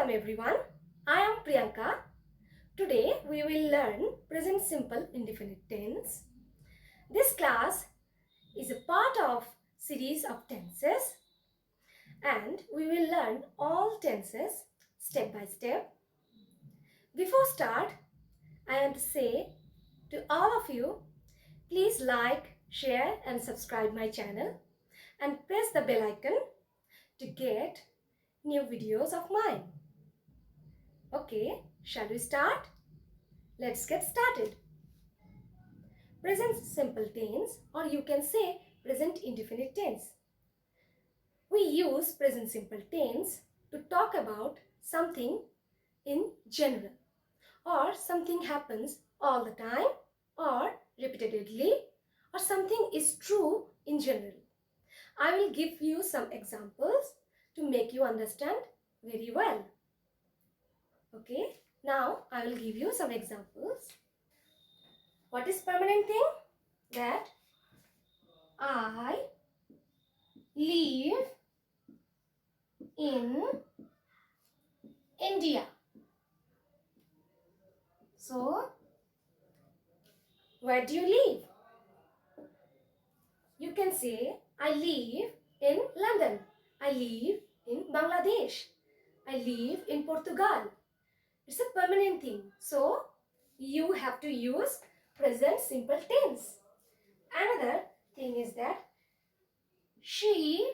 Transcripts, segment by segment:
Welcome everyone. I am Priyanka. Today we will learn present simple indefinite tense. This class is a part of series of tenses and we will learn all tenses step by step. Before start, I want to say to all of you, please like, share and subscribe my channel and press the bell icon to get new videos of mine. Okay, shall we start? Let's get started. Present simple tense, or you can say present indefinite tense. We use present simple tense to talk about something in general, or something happens all the time or repeatedly, or something is true in general. I will give you some examples to make you understand very well. Okay, now I will give you some examples. What is permanent thing? That I live in India. So, where do you live? You can say, I live in London. I live in Bangladesh. I live in Portugal. It's a permanent thing. So, you have to use present simple tense. Another thing is that she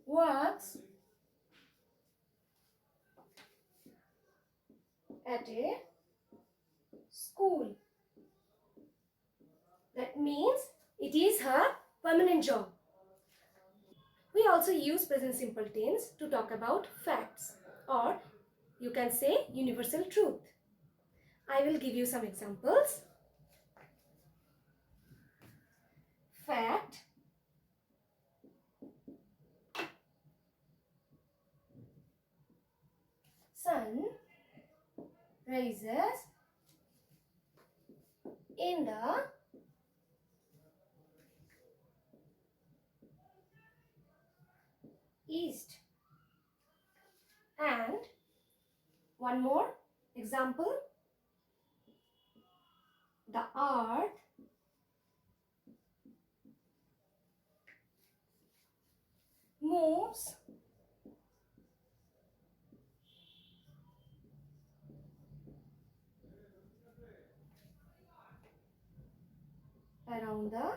works at a school. That means it is her permanent job. We also use present simple tense to talk about facts, or you can say universal truth. I will give you some examples. Fact. Sun rises in the east. And one more example. The earth moves around the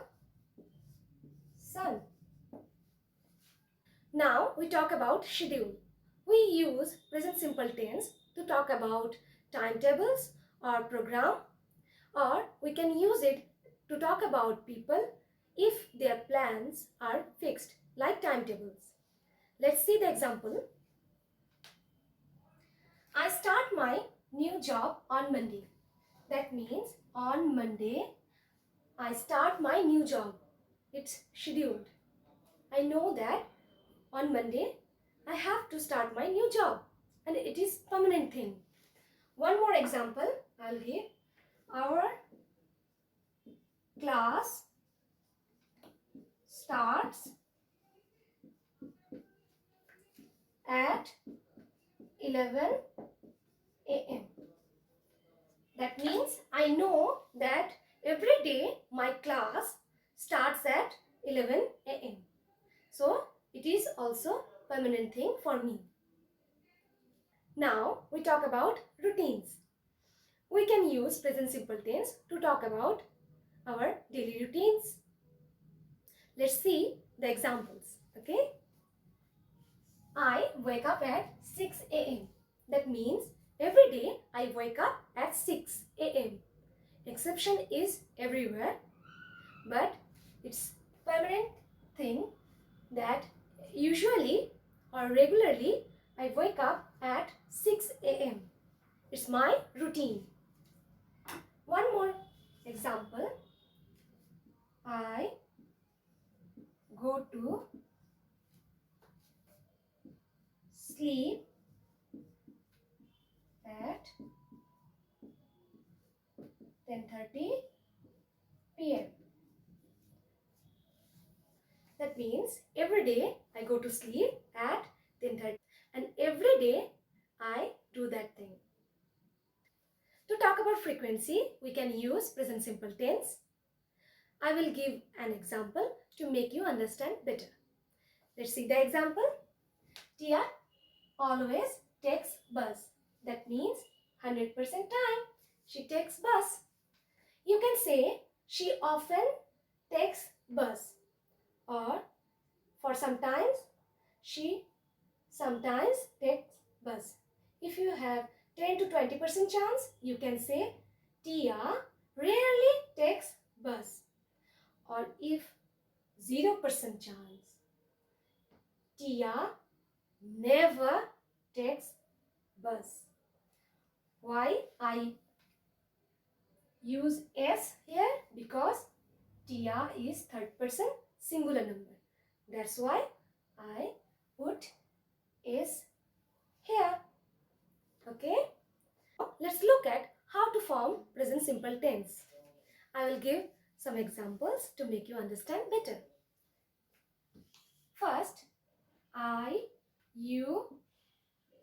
sun. Now we talk about schedule. We use present simple tense to talk about timetables or program, or we can use it to talk about people if their plans are fixed, like timetables. Let's see the example. I start my new job on Monday. That means on Monday I start my new job. It's scheduled. I know that on Monday I have to start my new job and it is permanent thing. One more example I'll give. Our class starts at 11 a.m. That means I know that every day my class starts at 11 a.m. So it is also permanent thing for me. Now we talk about routines. We can use present simple tense to talk about our daily routines. Let's see the examples. Okay. I wake up at 6 a.m. That means every day I wake up at 6 a.m. Exception is everywhere, but it's permanent thing that usually or regularly I wake up at 6 a.m. It's my routine. One more example. I go to sleep at 10:30 p.m. That That means every day I go to sleep at 10:30 and every day I do that thing. To talk about frequency, we can use present simple tense. I will give an example to make you understand better. Let's see the example. Tia always takes bus. That means 100% time she takes bus. You can say she often takes bus, or for sometimes she sometimes takes bus. If you have 10 to 20% chance, you can say Tia rarely takes bus. Or if 0% chance, Tia never takes bus. Why I use S here? Because Tia is third person singular number. That's why I put S here. Okay? Let's look at how to form present simple tense. I will give some examples to make you understand better. First, I, you,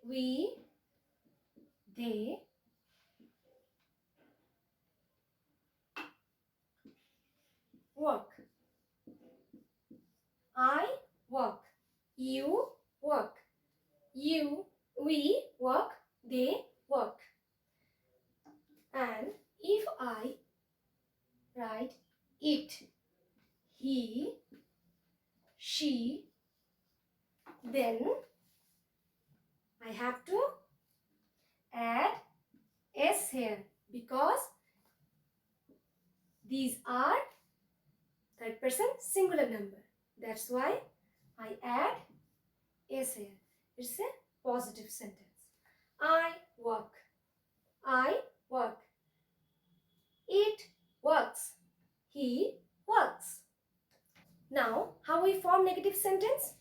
we, they work. I work. You work. We work. They work. And if I write it, he, she, then I have to add S here because these are third person singular number. That's why I add S here. It's a positive sentence. I work. I work. It works. He works. Now, how we form negative sentence?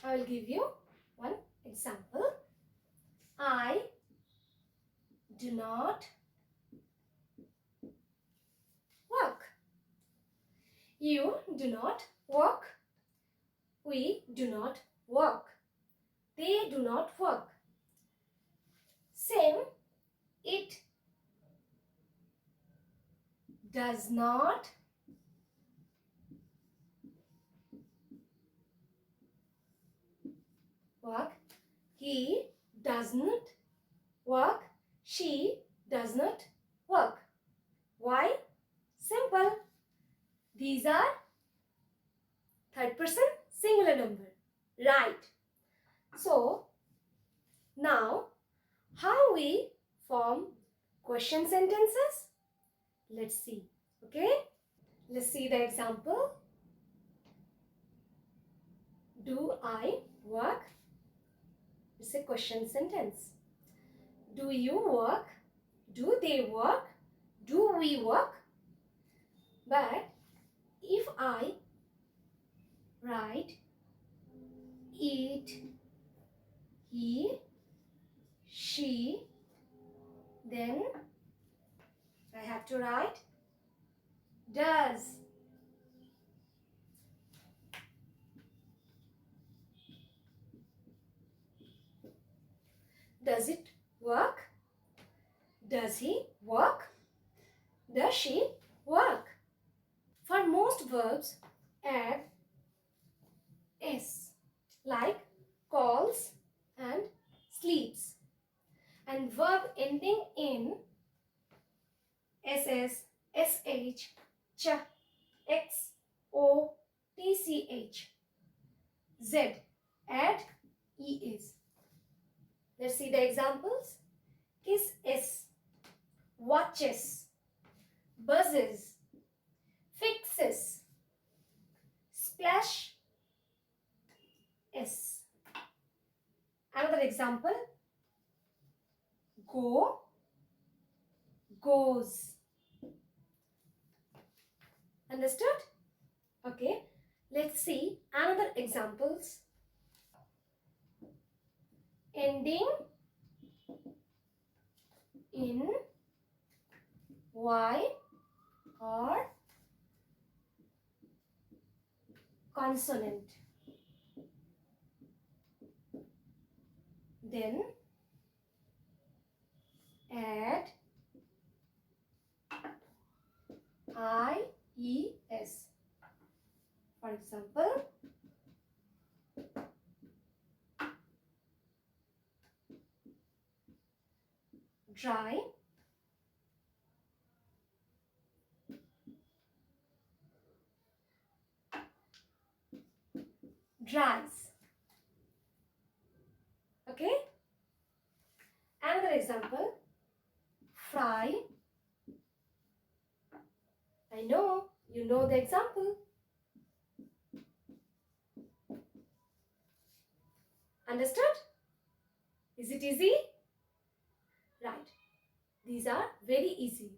I will give you one example. I do not work. You do not work. We do not work. They do not work. Same, it does not work. He doesn't work. She does not work. Why? Simple. These are third person singular number. Right. So, now how we form question sentences? Let's see. Okay? Let's see the example. Do I work? It's a question sentence. Do you work? Do they work? Do we work? But if I write it, he, she, then I have to write does. Does it work? Does he work? Does she work? For most verbs, add S, like calls and sleeps. And verb ending in SS, SH, CH, X, O, TCH, Z, add ES. Let's see the examples. Kiss S, watches, buzzes, fixes, splash S. Another example, go, goes. Understood? Okay, let's see another examples. Ending in Y or consonant. Then add IES. For example, dry, dries. Okay? Another example, fry. I know, you know the example. Understood? Is it easy? Right. These are very easy.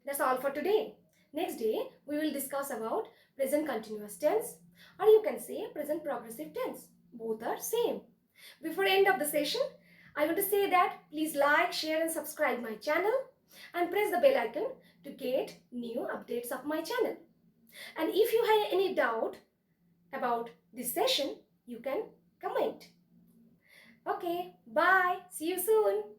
That's all for today. Next day, we will discuss about present continuous tense, or you can say present progressive tense. Both are same. Before end of the session, I want to say that please like, share and subscribe my channel and press the bell icon to get new updates of my channel. And if you have any doubt about this session, you can comment. Okay, bye. See you soon.